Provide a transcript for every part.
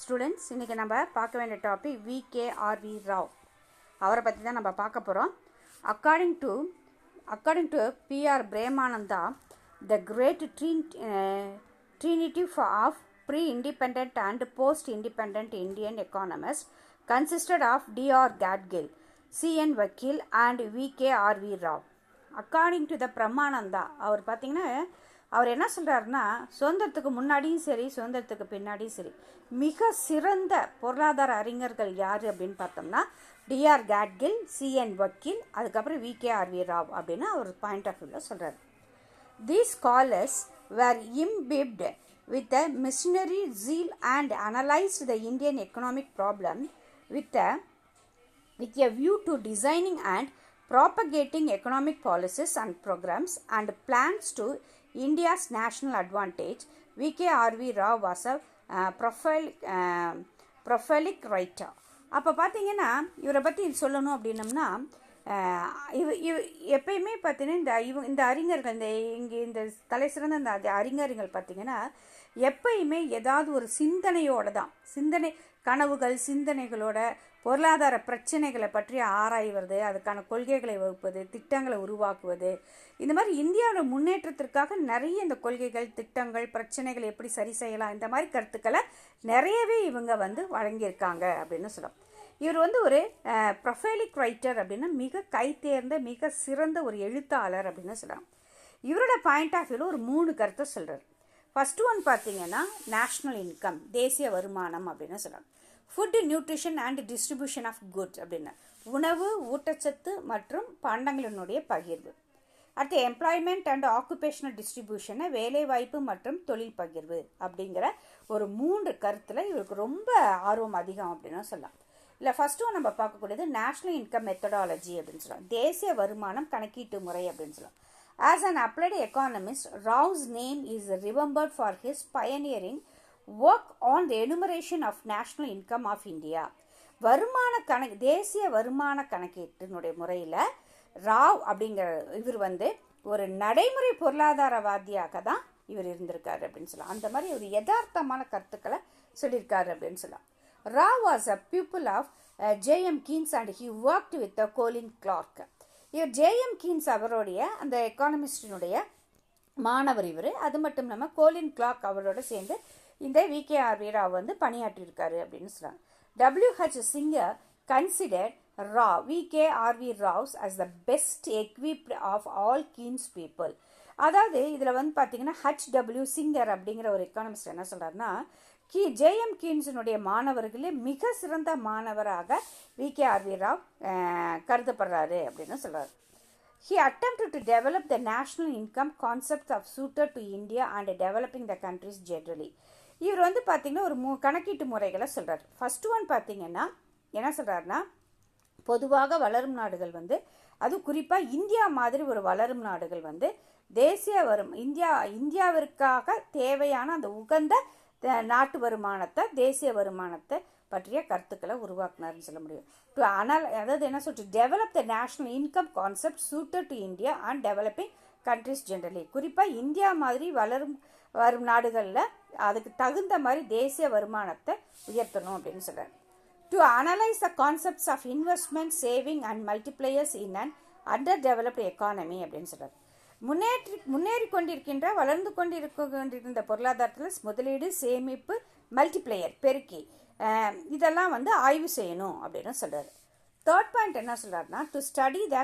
Students, இன்றைக்கி நம்ம பார்க்க வேண்டிய டாபிக் விகேஆர்வி ராவ். அவரை பற்றி தான் நம்ம பார்க்க போகிறோம். According to PR Premananda, the great trinity of pre-independent and post-independent Indian economists consisted of D.R. Gadgil, C.N. Vakil and V.K.R.V. Rao. According to the Brahmananda, அவர் பார்த்திங்கன்னா அவர் என்ன சொல்கிறாருன்னா, சுதந்திரத்துக்கு முன்னாடியும் சரி சுதந்திரத்துக்கு பின்னாடியும் சரி மிக சிறந்த பொருளாதார அறிஞர்கள் யார் அப்படின்னு பார்த்தோம்னா டிஆர் கேட்கில், சிஎன் வக்கீல், அதுக்கப்புறம் விகேஆர்வி ராவ் அப்படின்னு அவர் பாயிண்ட் ஆஃப் வியூவில் சொல்கிறார். These scholars were imbibed with a missionary zeal and analyzed the Indian economic problem with a view to designing and propagating economic policies and programs and plans to India's national advantage. V.K.R.V. Rao was a prolific writer. அப்போ பார்த்தீங்கன்னா இவரை பற்றி சொல்லணும் அப்படின்னம்னா, எப்பயுமே பார்த்தீங்கன்னா இந்த அறிஞர்கள் இந்த தலை சிறந்த இந்த அறிஞர்கள் பார்த்தீங்கன்னா எப்பயுமே ஏதாவது ஒரு சிந்தனையோடு தான், கனவுகள் சிந்தனைகளோட பொருளாதார பிரச்சனைகளை பற்றி ஆராய்வது, அதுக்கான கொள்கைகளை வகுப்பது, திட்டங்களை உருவாக்குவது, இந்த மாதிரி இந்தியாவோட முன்னேற்றத்திற்காக நிறைய இந்த கொள்கைகள், திட்டங்கள், பிரச்சனைகள் எப்படி சரி செய்யலாம், இந்த மாதிரி கருத்துக்களை நிறையவே இவங்க வழங்கியிருக்காங்க அப்படின்னு சொல்லலாம். இவர் ஒரு ப்ரொஃபைலிக் ரைட்டர் அப்படின்னா மிக கைத்தேர்ந்த மிக சிறந்த ஒரு எழுத்தாளர் அப்படின்னு சொல்லலாம். இவரோட பாயிண்ட் ஆஃப் வியூவில் ஒரு 3 கருத்தை சொல்கிறார். ஃபர்ஸ்ட் ஒன் பார்த்தீங்கன்னா நேஷ்னல் இன்கம், தேசிய வருமானம் அப்படின்னு சொல்லலாம். Food, nutrition and distribution of goods அப்படின்னு, உணவு, ஊட்டச்சத்து மற்றும் பண்டங்களினுடைய பகிர்வு. அடுத்து எம்ப்ளாய்மெண்ட் அண்ட் ஆக்குபேஷனல் டிஸ்ட்ரிபியூஷனை, வேலைவாய்ப்பு மற்றும் தொழில் பகிர்வு அப்படிங்கிற ஒரு 3 கருத்தில் இவருக்கு ரொம்ப ஆர்வம் அதிகம் அப்படின்னு சொல்லலாம். இல்லை ஃபர்ஸ்ட் ஒன் நம்ம பார்க்கக்கூடியது நேஷ்னல் இன்கம் மெத்தடாலஜி அப்படின்னு சொல்லலாம், தேசிய வருமானம் கணக்கீட்டு முறை அப்படின்னு சொல்லலாம். As an applied economist, Rao's name is remembered for his pioneering work on the enumeration of national income of India. தேசிய வருமான கணக்கீட்டினுடைய முறையில் ராவ் அப்படிங்கிற இவர் ஒரு நடைமுறை பொருளாதாரவாதியாக தான் இவர் இருந்திருக்காரு அப்படின்னு சொல்லலாம். அந்த மாதிரி ஒரு யதார்த்தமான கருத்துக்களை சொல்லியிருக்காரு அப்படின்னு சொல்லலாம். Rao was a pupil of J.M. Keynes and he worked with Colin Clark. இவர் J.M. Keynes அவருடைய அந்த எக்கானமிஸ்டினுடைய மாணவர் இவர். அது மட்டும் இல்லாமல் கோலின் கிளார்க் அவரோட சேர்ந்து இந்த விகேஆர்வி ராவ் பணியாற்றியிருக்காரு அப்படின்னு சொல்கிறாங்க. W.H. Singer considered விகேஆர்வி ராவ்ஸ் as the best equipped of all Keynes people. அதாவது இதில் பார்த்தீங்கன்னா H.W. சிங்கர் அப்படிங்கிற ஒரு எக்கானமிஸ்ட் என்ன சொல்கிறாருன்னா, ஜேஎம் கீன்ஸினுடைய மாணவர்களே மிக சிறந்த மாணவராக விகேஆர்வி ராவ் கருதப்படுறாரு அப்படின்னு சொல்கிறார். He attempted to develop the national income concept of suited to India and developing the countries generally. இவர் பார்த்தீங்கன்னா ஒரு கணக்கீட்டு முறைகளை சொல்கிறார். ஃபர்ஸ்ட் ஒன் பார்த்தீங்கன்னா என்ன சொல்கிறாருன்னா, பொதுவாக வளரும் நாடுகள் அது குறிப்பாக இந்தியா மாதிரி ஒரு வளரும் நாடுகள் தேசிய இந்தியாவிற்காக தேவையான அந்த உகந்த நாட்டு வருமானத்தை, தேசிய வருமானத்தை பற்றிய கருத்துக்களை உருவாக்குனார்னு சொல்ல முடியும். அதாவது என்ன சொல்லிட்டு develop the national income concept suited to India and developing countries generally. குறிப்பாக இந்தியா மாதிரி வரும் நாடுகளில் அதுக்கு தகுந்த மாதிரி தேசிய வருமானத்தை உயர்த்தணும் அப்படின்னு சொல்கிறார். To analyse the concepts of investment, saving and multipliers in and under developed economy அப்படின்னு சொல்கிறார். முன்னேறி கொண்டிருக்கின்ற வளர்ந்து கொண்டிருக்கின்ற பொருளாதாரத்தில் முதலீடு, சேமிப்பு, மல்டிப்ளையர், பெருக்கி, இதெல்லாம் ஆய்வு செய்யணும் அப்படின்னு சொல்கிறார். தேர்ட் பாயிண்ட் என்ன சொல்கிறாருன்னா, to study the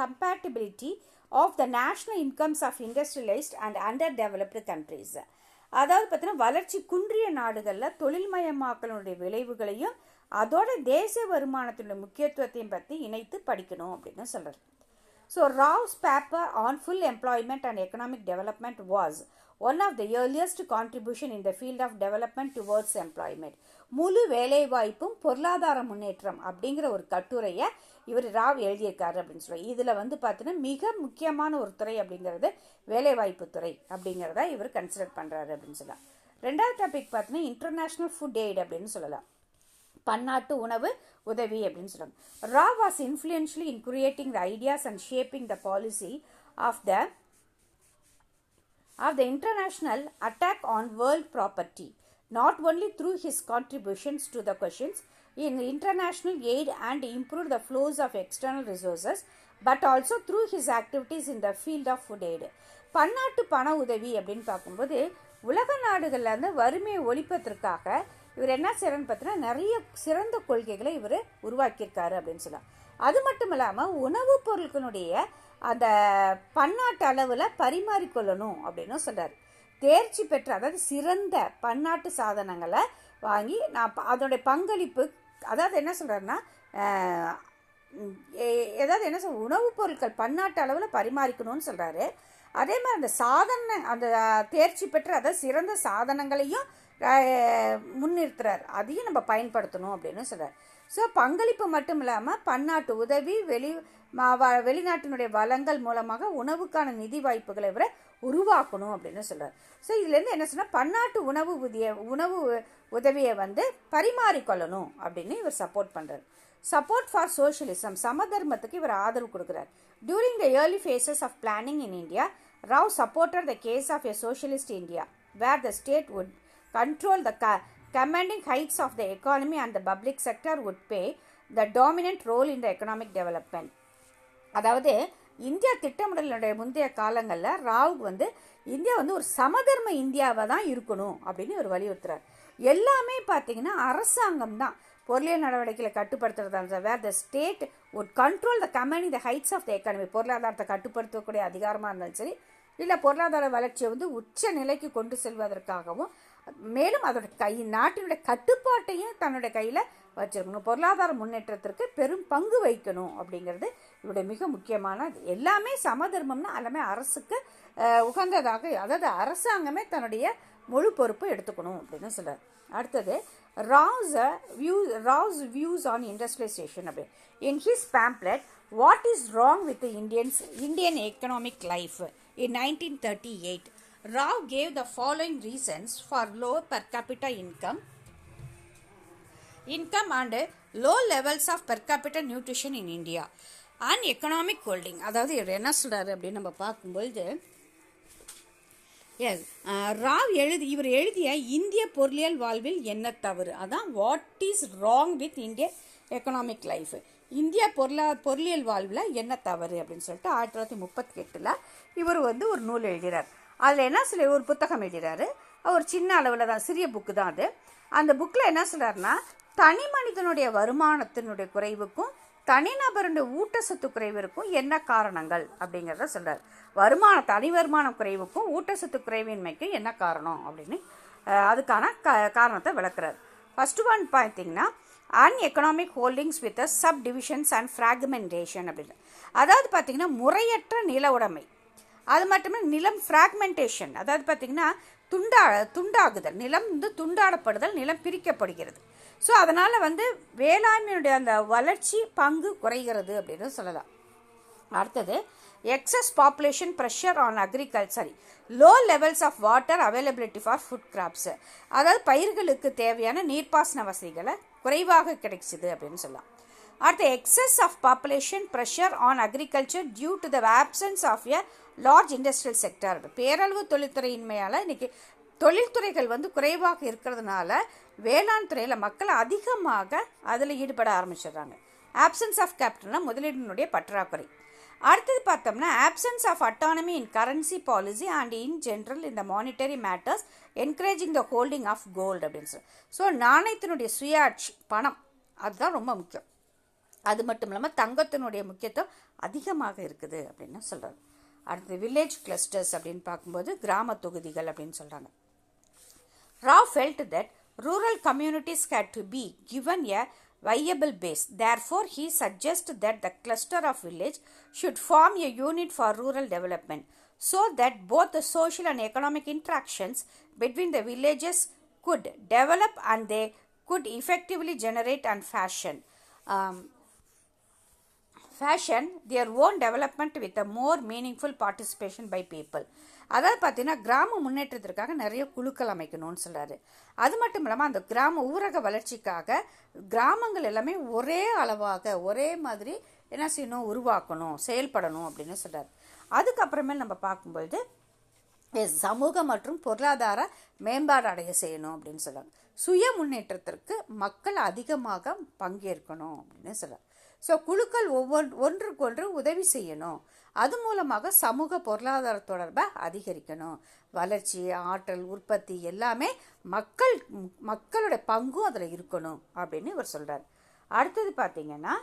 compatibility of the national incomes of industrialized and under developed countries. அதாவது பார்த்தீங்கன்னா வளர்ச்சி குன்றிய நாடுகளில் தொழில்மயமாக்கலுடைய விளைவுகளையும் அதோட தேசிய வருமானத்தினுடைய முக்கியத்துவத்தையும் பற்றி இணைத்து படிக்கணும் அப்படின்னு சொல்கிறார். So Rao's paper on full employment and economic development was one of the earliest contribution in the field of development towards employment. முழு வேலைவாய்ப்பும் பொருளாதார முன்னேற்றம் அப்படிங்கிற ஒரு கட்டுரையை இவர் ராவ் எழுதியிருக்காரு அப்படின்னு சொல்லுவார். இதில் பார்த்தீங்கன்னா மிக முக்கியமான ஒரு துறை அப்படிங்கிறது வேலைவாய்ப்பு துறை அப்படிங்கிறத இவர் கன்சிடர் பண்ணுறாரு அப்படின்னு சொல்லலாம். ரெண்டாவது டாபிக் பார்த்தீங்கன்னா இன்டர்நேஷ்னல் ஃபுட் எய்ட் அப்படின்னு சொல்லலாம், பன்னாட்டு உணவு உதவி அப்படின்னு சொல்கிறாங்க. Rao was influential in creating the ideas and shaping the policy of the international attack on world property. not only through his contributions to the questions in international aid and improved the flows of external resources, but also through his activities in the field of food aid. பன்னாட்டு பண உதவி அப்படின்னு பார்க்கும்போது உலக நாடுகளில் இருந்து வறுமையை ஒழிப்பதற்காக இவர் என்ன செய்யறன்னு பார்த்தீங்கன்னா நிறைய சிறந்த கொள்கைகளை இவர் உருவாக்கியிருக்காரு அப்படின்னு சொல்லலாம். அது மட்டும் இல்லாமல் உணவுப் பொருட்களுடைய அந்த பன்னாட்டு அளவில் பரிமாறிக்கொள்ளணும் அப்படின்னு சொல்கிறார். தேர்ச்சி பெற்ற அதாவது சிறந்த பன்னாட்டு சாதனங்களை வாங்கி நான் அதனுடைய பங்களிப்பு அதாவது என்ன சொல்கிறாருன்னா ஏதாவது என்ன சொல் உணவுப் பொருட்கள் பன்னாட்டு அளவில் பரிமாறிக்கணும்னு சொல்கிறாரு. அதே மாதிரி அந்த தேர்ச்சி பெற்ற அதாவது சிறந்த சாதனங்களையும் முன்னிறுத்துறார், அதையும் நம்ம பயன்படுத்தணும் அப்படின்னு சொல்கிறார். ஸோ பங்களிப்பு மட்டும் இல்லாமல் பன்னாட்டு உதவி வெளிநாட்டினுடைய வளங்கள் மூலமாக உணவுக்கான நிதி வாய்ப்புகளை விட உருவாக்கணும் அப்படின்னு சொல்கிறார். ஸோ இதுலேருந்து என்ன சொன்னால் பன்னாட்டு உணவு உதவியை பரிமாறிக்கொள்ளணும் அப்படின்னு இவர் சப்போர்ட் பண்ணுறார். சப்போர்ட் ஃபார் சோஷியலிசம் சமதர்மத்துக்கு இவர் ஆதரவு கொடுக்குறார். During the early phases of planning in India, Rao supported the case of a socialist India where the state would control the commanding heights of the economy and the public sector would play the dominant role in the economic development. அதாவது India திட்டமிடலுடைய முந்தைய காலங்களில் Rao India ஒரு சமதர்ம இந்தியாவை தான் இருக்கணும் அப்படின்னு ஒரு வலியுறுத்துறார். எல்லாமே பார்த்தீங்கன்னா அரசாங்கம் தான் பொருளியல் நடவடிக்கைகளை கட்டுப்படுத்துறதா where the state would control the commanding the heights of the economy பொருளாதாரத்தை கட்டுப்படுத்தக்கூடிய அதிகாரமாக இருந்தாலும் சரி இல்லை பொருளாதார வளர்ச்சியை உச்ச நிலைக்கு கொண்டு செல்வதற்காகவும் மேலும் அதோட நாட்டினுடைய கட்டுப்பாட்டையும் தன்னுடைய கையில் வச்சிருக்கணும், பொருளாதார முன்னேற்றத்திற்கு பெரும் பங்கு வைக்கணும் அப்படிங்கிறது இவருடைய மிக முக்கியமானது. எல்லாமே சமதர்மம்னா எல்லாமே அரசுக்கு உகந்ததாக அதாவது அரசாங்கமே தன்னுடைய முழு பொறுப்பு எடுத்துக்கணும் அப்படின்னு சொல்கிறார். அடுத்தது ராவ்ஸ் வியூஸ் ஆன் இண்டஸ்ட்ரியலைசேஷன் அப்படி in his pamphlet what is wrong with Indian economic life in 1938. Rao gave the following reasons for low per capita income and low levels of per capita nutrition in India and economic holding. அதாவது இவர் என்ன சொல்கிறாரு அப்படின்னு நம்ம பார்க்கும்பொழுது இவர் எழுதிய இந்திய பொருளியல் வாழ்வில் என்ன தவறு, அதான் what is wrong with Indian economic life, India பொருளியல் வாழ்வில் என்ன தவறு அப்படின்னு சொல்லிட்டு 1938 இவர் ஒரு நூல் எழுதுகிறார். அதில் என்ன சொல்ல ஒரு புத்தகம் எழுதுகிறாரு. ஒரு சின்ன அளவில் தான் சிறிய புக்கு தான் அது. அந்த புக்கில் என்ன சொல்கிறாருன்னா தனி மனிதனுடைய வருமானத்தினுடைய குறைவுக்கும் தனிநபருடைய ஊட்டச்சத்து குறைவிற்கும் என்ன காரணங்கள் அப்படிங்கிறத சொல்கிறார். தனி வருமானம் குறைவுக்கும் ஊட்டச்சத்து குறைவின்மைக்கும் என்ன காரணம் அப்படின்னு அதுக்கான காரணத்தை விளக்குறார். ஃபர்ஸ்ட் ஒன் பார்த்தீங்கன்னா uneconomic holdings with the subdivisions and fragmentation அப்படின்னு. அதாவது பார்த்தீங்கன்னா முறையற்ற நில உடைமை, அது மட்டுமே நிலம் ஃப்ராக்மெண்டேஷன், அதாவது பார்த்தீங்கன்னா துண்டாகுதல், நிலம் துண்டாடப்படுதல், நிலம் பிரிக்கப்படுகிறது. ஸோ அதனால் வேளாண்மையுடைய அந்த வளர்ச்சி பங்கு குறைகிறது அப்படின்னு சொல்லலாம். அடுத்தது excess population pressure on agriculture, low levels of water availability for food crops, அதாவது பயிர்களுக்கு தேவையான நீர்ப்பாசன வசதிகளை குறைவாக கிடைச்சிது அப்படின்னு சொல்லலாம். அடுத்து excess of population pressure on agriculture due to the absence of a large industrial sector, பேரளவு தொழில்துறையின்மையால் இன்றைக்கி தொழில்துறைகள் குறைவாக இருக்கிறதுனால வேளாண் துறையில் மக்கள் அதிகமாக அதில் ஈடுபட ஆரம்பிச்சிடுறாங்க. ஆப்சன்ஸ் ஆஃப் கேபிட்டல்னால் முதலீட்டினுடைய பற்றாக்குறை. அடுத்தது பார்த்தோம்னா options of autonomy in currency policy and in general இந்த monetary matters encouraging the holding of gold அப்படின்னு சொல்லி. ஸோ நாணயத்தினுடைய சுயாட்சி பணம் அதுதான் ரொம்ப முக்கியம். அது மட்டும் இல்லாமல் தங்கத்தினுடைய முக்கியத்துவம் அதிகமாக இருக்குது அப்படின்னு சொல்கிறார். அடுத்து வில்லேஜ் கிளஸ்டர்ஸ் அப்படின்னு பார்க்கும்போது கிராம தொகுதிகள் அப்படின்னு சொல்கிறாங்க. Rao felt that rural communities had to be given a viable base. Therefore, he suggested that the cluster of village should form a unit for rural development so that both the social and economic interactions between the villages could develop and they could effectively generate and fashion their own development with a more meaningful participation by people. அதாவது பார்த்தீங்கன்னா கிராம முன்னேற்றத்திற்காக நிறைய குழுக்கள் அமைக்கணும்னு சொல்கிறாரு. அது மட்டும் இல்லாமல் அந்த கிராம ஊரக வளர்ச்சிக்காக கிராமங்கள் எல்லாமே ஒரே அளவாக ஒரே மாதிரி என்ன செய்யணும் உருவாக்கணும் செயல்படணும் அப்படின்னு சொல்கிறார். அதுக்கப்புறமேல் நம்ம பார்க்கும்பொழுது சமூக மற்றும் பொருளாதார மேம்பாடு அடைய செய்யணும் அப்படின்னு சொல்கிறாங்க. சுய முன்னேற்றத்திற்கு மக்கள் அதிகமாக பங்கேற்கணும் அப்படின்னு சொல்கிறாங்க. ஸோ குழுக்கள் ஒன்றுக்கொன்று உதவி செய்யணும், அது மூலமாக சமூக பொருளாதார தொடர்பை அதிகரிக்கணும், வளர்ச்சி, ஆற்றல், உற்பத்தி எல்லாமே மக்களுடைய பங்கும் அதில் இருக்கணும் அப்படின்னு இவர் சொல்கிறார். அடுத்தது பார்த்தீங்கன்னா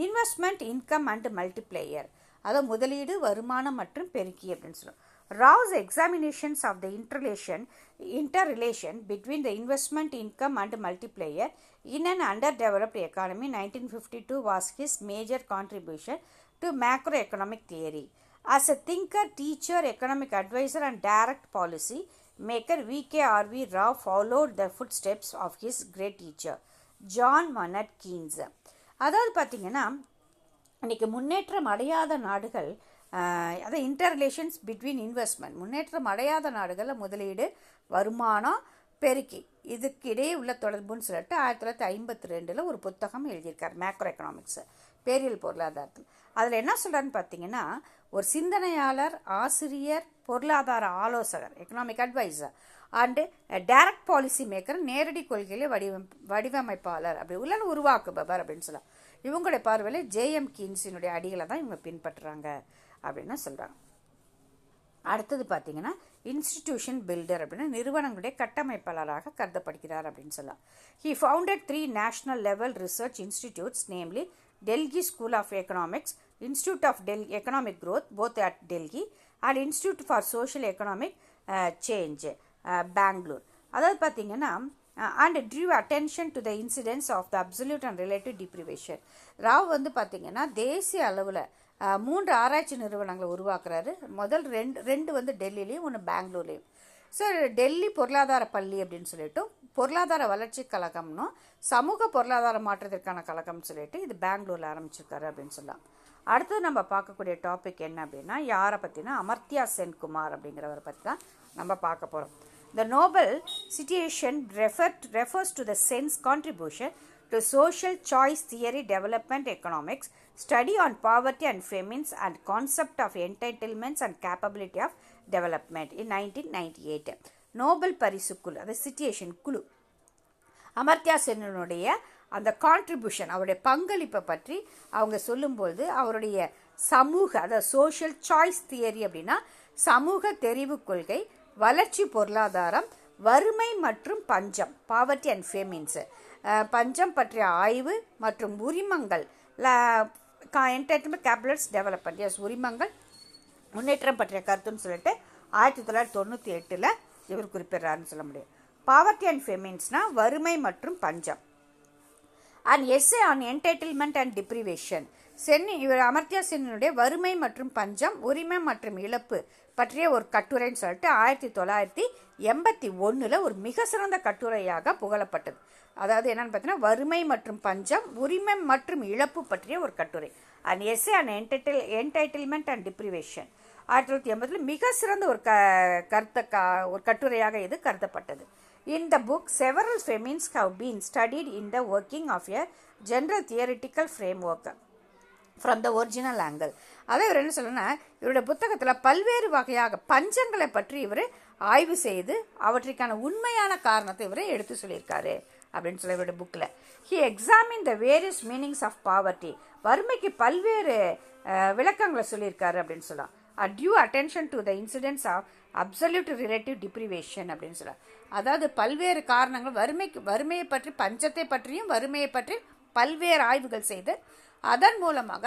இன்வெஸ்ட்மெண்ட், இன்கம் அண்ட் மல்டிப்ளேயர், அதாவது முதலீடு, வருமானம் மற்றும் பெருக்கி அப்படின்னு சொல்லுவோம். Rao's examinations of the interrelation between the investment, income and multiplier in an underdeveloped economy 1952 was his major contribution to macroeconomic theory. As a thinker, teacher, economic advisor and direct policy maker, V.K.R.V. Rao followed the footsteps of his great teacher, John Maynard Keynes. அதாவது பார்த்தீங்கன்னா இன்றைக்கி முன்னேற்றம் அடையாத நாடுகள், அதாவது இன்டர்ரிலேஷன்ஸ் between investment, முன்னேற்றம் அடையாத நாடுகளில் முதலீடு, வருமானம், பெருக்கி, இதுக்கு இடையே உள்ள தொடர்புன்னு சொல்லிட்டு 1952 ஒரு புத்தகம் எழுதியிருக்கார், மேக்ரோ எக்கனாமிக்ஸ், பேரியல் பொருளாதாரத்தில். அதில் என்ன சொல்கிறாருன்னு பார்த்தீங்கன்னா, ஒரு சிந்தனையாளர், ஆசிரியர், பொருளாதார ஆலோசகர், economic adviser and direct policy maker, நேரடி கொள்கையிலே வடிவமைப்பாளர், அப்படி உள்ள உருவாக்குபவர் அப்படின்னு சொல்லலாம். இவங்களுடைய பார்வையில் ஜேஎம் கீன்ஸினுடைய அடிகளை தான் இவங்க பின்பற்றுறாங்க அப்படின்னு சொல்கிறாங்க. அடுத்தது பார்த்தீங்கன்னா இன்ஸ்டிடியூஷன் பில்டர் அப்படின்னா நிறுவனங்களுடைய கட்டமைப்பாளராக கருதப்படுகிறார் அப்படின்னு சொல்லலாம். He founded 3 national level research institutes, namely Delhi school of economics, institute of economic growth both at Delhi and institute for social economic change, Bangalore. அதாவது பார்த்தீங்கன்னா and drew attention to the incidence of the absolute and relative deprivation. Rao வந்து பார்த்தீங்கன்னா தேசிய அளவில் 3 ஆராய்ச்சி நிறுவனங்களை உருவாக்குறாரு. முதல் ரெண்டு வந்து டெல்லிலையும், ஒன்று பெங்களூர்லேயும். ஸோ டெல்லி பொருளாதார பள்ளி அப்படின்னு சொல்லிட்டு, பொருளாதார வளர்ச்சி கழகம்னும் சமூக பொருளாதார மாற்றத்திற்கான கழகம்னு சொல்லிட்டு இது பெங்களூரில் ஆரம்பிச்சிருக்காரு அப்படின்னு சொல்லலாம். அடுத்தது நம்ம பார்க்கக்கூடிய டாபிக் என்ன அப்படின்னா, யாரை பற்றினா அமர்த்தியா சென் குமார் அப்படிங்கிறவரை பற்றி தான் நம்ம பார்க்க போகிறோம். The Nobel citation refers to the Sen's contribution to social choice theory, development economics, study on poverty and famines, and concept of entitlements and capability of development in 1998. Nobel பரிசு குழு, அது சிட்டியேஷன் குழு, அமர்த்தியா சென்னுடைய அந்த கான்ட்ரிபியூஷன், அவருடைய பங்களிப்பை பற்றி அவங்க சொல்லும்போது, அவருடைய சமூக, அதாவது சோஷியல் சாய்ஸ் தியரி அப்படின்னா சமூக தெரிவு கொள்கை, வளர்ச்சி பொருளாதாரம், வறுமை மற்றும் பஞ்சம், பாவர்ட்டி அண்ட் ஃபேமின்ஸு, பஞ்சம் பற்றிய ஆய்வு மற்றும் உரிமங்கள், என்டைட்டில்மெண்ட், கேபிட்டல்ஸ், டெவலப்மெண்ட், எஸ் உரிமங்கள், முன்னேற்றம் பற்றிய கருத்துன்னு சொல்லிட்டு 1998 இவர் குறிப்பிடுறாருன்னு சொல்ல முடியும். பாவர்ட்டி அண்ட் ஃபேமின்ஸ்னால் வறுமை மற்றும் பஞ்சம். And S A on entitlement and deprivation, இவர் அமர்த்தியா சென்னுடைய வறுமை மற்றும் பஞ்சம், உரிமை மற்றும் இழப்பு பற்றிய ஒரு கட்டுரைன்னு சொல்லிட்டு 1981 ஒரு மிக சிறந்த கட்டுரையாக புகழப்பட்டது. அதாவது என்னன்னு பார்த்தீங்கன்னா, வறுமை மற்றும் பஞ்சம், உரிமை மற்றும் இழப்பு பற்றிய ஒரு கட்டுரை. And essay and entitlement and deprivation 1980 மிக சிறந்த ஒரு ஒரு கட்டுரையாக இது கருதப்பட்டது. In the book, several famines have been studied in the working of a general theoretical framework from the original angle. அதை இவர் என்ன சொல்லணும்னா, இவருடைய புத்தகத்தில் பல்வேறு வகையாக பஞ்சங்களை பற்றி இவர் ஆய்வு செய்து அவற்றுக்கான உண்மையான காரணத்தை இவர் எடுத்து சொல்லியிருக்காரு அப்படின்னு சொல்லி இவருடைய புக்கில். He examined the various meanings of poverty, வறுமைக்கு பல்வேறு விளக்கங்களை சொல்லியிருக்காரு அப்படின்னு சொல்லலாம். Due attention to the incidence of absolute relative deprivation அப்படின்னு சொல்ல, அதாவது பல்வேறு காரணங்கள், வறுமையை பற்றி, பஞ்சத்தை பற்றியும் வறுமையை பற்றி பல்வேறு ஆய்வுகள் செய்து அதன் மூலமாக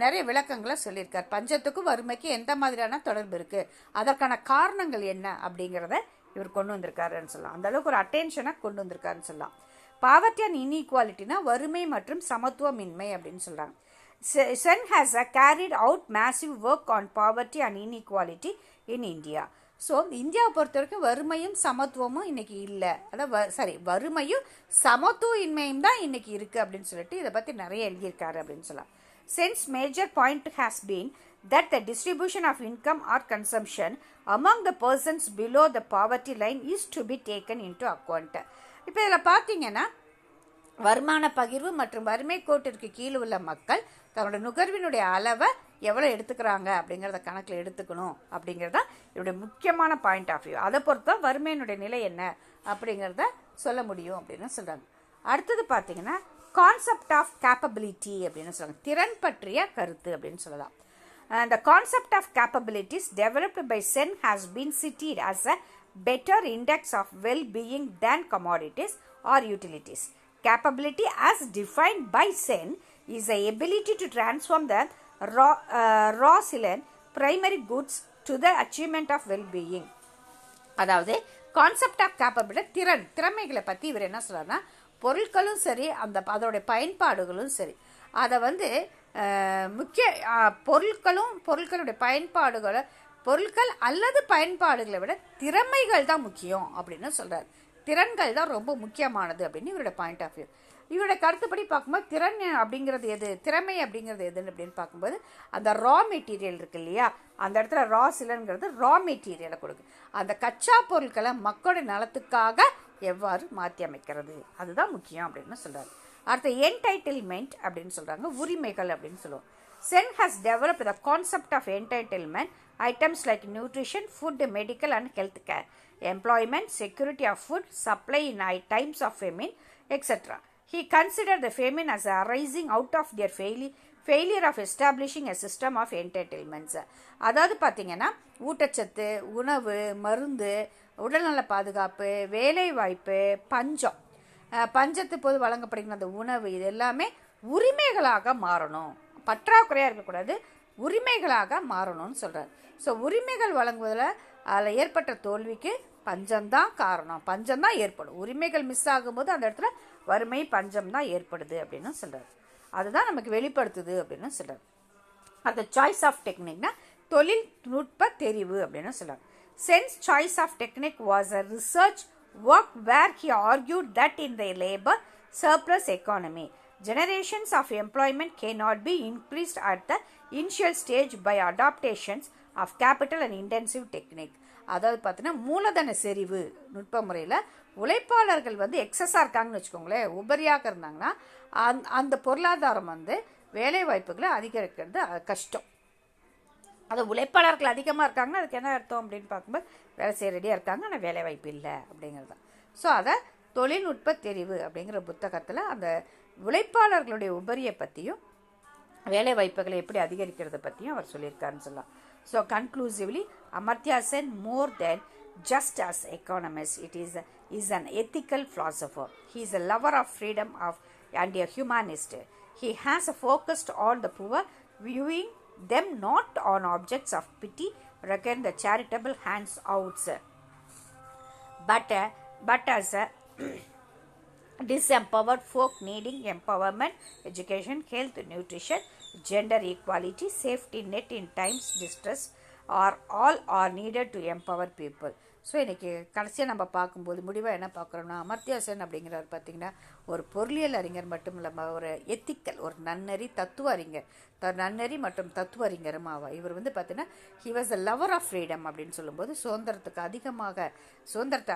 நிறைய விளக்கங்களை சொல்லியிருக்கார். பஞ்சத்துக்கும் வறுமைக்கு எந்த மாதிரியான தொடர்பு இருக்குது, அதற்கான காரணங்கள் என்ன அப்படிங்கிறத இவர் கொண்டு வந்திருக்காருன்னு சொல்லலாம். அந்த அளவுக்கு ஒரு அட்டென்ஷனை கொண்டு வந்திருக்காருன்னு சொல்லலாம். பாவர்ட்டி அண்ட் இன்இக்வாலிட்டினா வறுமை மற்றும் சமத்துவமின்மை அப்படின்னு சொல்கிறாங்க. Sen has carried out massive work on poverty and inequality in India. So இந்தியாவை பொறுத்த வரைக்கும் வறுமையும் சமத்துவமும் இன்னைக்கு இல்லை, அதாவது வறுமையும் சமத்துவமின்மையும் தான் இன்னைக்கு இருக்குது அப்படின்னு சொல்லிட்டு இதை பற்றி நிறைய எழுதியிருக்காரு அப்படின்னு சொல்லலாம். Sen's major point has been that the distribution of income or consumption among the persons below the poverty line is to be taken into account. இப்போ இதில் பார்த்தீங்கன்னா, வருமான பகிர்வு மற்றும் வறுமை கோட்டிற்கு கீழே உள்ள மக்கள் தன்னோட நுகர்வினுடைய அளவை எவ்வளோ எடுத்துக்கிறாங்க அப்படிங்கிறத கணக்கில் எடுத்துக்கணும் அப்படிங்கிறத இவருடைய முக்கியமான பாயிண்ட் ஆஃப் வியூ. அதை பொறுத்த வறுமையினுடைய நிலை என்ன அப்படிங்கிறத சொல்ல முடியும் அப்படின்னு சொல்கிறாங்க. அடுத்தது பார்த்தீங்கன்னா கான்செப்ட் ஆஃப் கேப்பபிலிட்டி அப்படின்னு சொல்கிறாங்க. திறன் பற்றிய கருத்து அப்படின்னு சொல்லலாம். The concept of capabilities developed by Sen has been cited as a better index of well-being than commodities or utilities. Capability as defined by Sen is the ability to transform the raw silent primary goods to the achievement of well-being. அதாவது concept of capability திறமைகளை பற்றி இவர் என்ன சொல்கிறாருன்னா, பொருட்களும் சரி அதோடைய பயன்பாடுகளும் சரி அதை வந்து முக்கிய பொருட்களுடைய பொருட்கள் அல்லது பயன்பாடுகளை விட திறமைகள் தான் முக்கியம் அப்படின்னு சொல்கிறார். திறன்கள் தான் ரொம்ப முக்கியமானது அப்படின்னு இவரோட பாயிண்ட் ஆஃப் வியூ. இவரோட கருத்துப்படி பார்க்கும்போது திறன் அப்படிங்கிறது எது, திறமை அப்படிங்கிறது எதுன்னு அப்படின்னு பார்க்கும்போது அந்த ரா மெட்டீரியல் இருக்கு இல்லையா, அந்த இடத்துல ரா சிலன்கிறது ரா மெட்டீரியலை கொடுக்கு. அந்த கச்சா பொருட்களை மக்களோட நலத்துக்காக எவ்வாறு மாற்றி அமைக்கிறது அதுதான் முக்கியம் அப்படின்னு சொல்கிறார். அடுத்து என்டைட்டில்மெண்ட் அப்படின்னு சொல்கிறாங்க, உரிமைகள் அப்படின்னு சொல்லுவோம். Sen has developed the concept of entitlement items like nutrition, food, medical and health care, employment, security of food, supply in times of famine, etcetera. He considered the famine as arising out of their failure of establishing a system of entitlements. அதாவது பார்த்தீங்கன்னா ஊட்டச்சத்து, உணவு, மருந்து, உடல்நல பாதுகாப்பு, வேலைவாய்ப்பு, பஞ்சத்து போது வழங்கப்படுகிற அந்த உணவு இது எல்லாமே உரிமைகளாக மாறணும், பற்றாக்குறையாக இருக்கக்கூடாது, உரிமைகளாக மாறணும்னு சொல்கிறார். ஸோ உரிமைகள் வழங்குவதில் அதில் ஏற்பட்ட தோல்விக்கு பஞ்சம்தான் காரணம், பஞ்சம்தான் ஏற்படும். உரிமைகள் மிஸ் ஆகும்போது அந்த இடத்துல வறுமை, பஞ்சம் தான் ஏற்படுது அப்படின்னு சொல்கிறார். அதுதான் நமக்கு வெளிப்படுத்துது அப்படின்னு சொல்கிறார். அந்த சாய்ஸ் ஆஃப் டெக்னிக்னா தொழில்நுட்ப தெரிவு அப்படின்னு சொல்கிறார். Sen's choice of technique was a research work where he argued that in the labour surplus economy generations of employment cannot be increased at the initial stage by adaptations of capital and intensive technique. அதாவது பார்த்தீங்கன்னா மூலதன செறிவு நுட்ப முறையில் உழைப்பாளர்கள் வந்து எக்ஸஸாக இருக்காங்கன்னு வச்சுக்கோங்களேன், உபரியாக இருந்தாங்கன்னா அந்த பொருளாதாரம் வந்து வேலை வாய்ப்புகளை அதிகரிக்கிறது கஷ்டம். அது உழைப்பாளர்கள் அதிகமாக இருக்காங்கன்னா அதுக்கு என்ன அர்த்தம் அப்படின்னு பார்க்கும்போது வேலை செய்ய ரெடியாக இருக்காங்க ஆனால் வேலை வாய்ப்பு இல்லை அப்படிங்கிறது தான். ஸோ அதை தொழில்நுட்ப தெரிவு அப்படிங்கிற புத்தகத்தில் அந்த உழைப்பாளர்களுடைய உபரியை பற்றியும் வேலை வாய்ப்புகளை எப்படி அதிகரிக்கிறத பற்றியும் அவர் சொல்லியிருக்காருன்னு சொல்லலாம். So conclusively Amartya Sen more then just as economist, it is an ethical philosopher. He is a lover of freedom and a humanist. He has focused on the poor, viewing them not on objects of pity, reckon the charitable handouts, but as a disempowered folk needing empowerment, education, health, nutrition, gender equality, safety net in times distress all are needed to empower people. So இன்றைக்கி கடைசியாக நம்ம பார்க்கும்போது முடிவாக என்ன பார்க்குறோம்னா, அமர்த்தியா சென் அப்படிங்கிறவர் பார்த்திங்கன்னா ஒரு பொருளியல் அறிஞர் மட்டும் இல்லாமல் ஒரு எத்திக்கல், ஒரு நன்னறி மற்றும் தத்துவ அறிஞரும் ஆவார். இவர் வந்து பார்த்திங்கன்னா he was a lover of freedom அப்படின்னு சொல்லும்போது சுதந்திரத்தை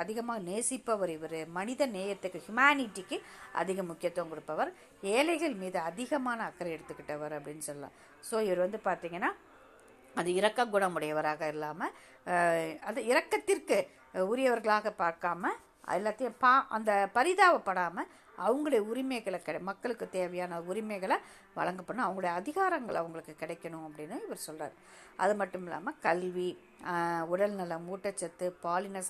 அதிகமாக நேசிப்பவர் இவர். மனித நேயத்துக்கு, ஹியூமனிட்டிக்கு அதிக முக்கியத்துவம் கொடுப்பவர், ஏழைகள் மீது அதிகமான அக்கறை எடுத்துக்கிட்டவர் அப்படின்னு சொல்லலாம். ஸோ இவர் வந்து பார்த்திங்கன்னா அது இரக்க குணமுடையவராக இல்லாமல் அது இரக்கத்திற்கு உரியவர்களாக பார்க்காம எல்லாத்தையும் அந்த பரிதாபப்படாமல் அவங்களுடைய உரிமைகளை மக்களுக்கு தேவையான உரிமைகளை வழங்கப்படணும், அவங்களுடைய அதிகாரங்கள் அவங்களுக்கு கிடைக்கணும் அப்படின்னு இவர் சொல்கிறார். அது மட்டும் இல்லாமல் கல்வி, உடல்நலம், ஊட்டச்சத்து, பாலின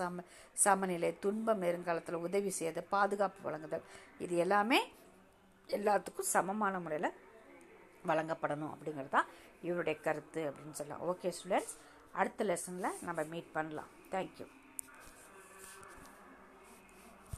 சமநிலை, துன்பம் நெருங்காலத்தில் உதவி செய்வது, பாதுகாப்பு வழங்குதல், இது எல்லாமே எல்லாத்துக்கும் சமமான முறையில் வழங்கப்படணும் அப்படிங்கிறது தான் இவருடைய கருத்து அப்படின்னு சொல்லலாம். ஓகே ஸ்டூடெண்ட்ஸ், அடுத்த லெசனில் நம்ம மீட் பண்ணலாம். தேங்க்யூ.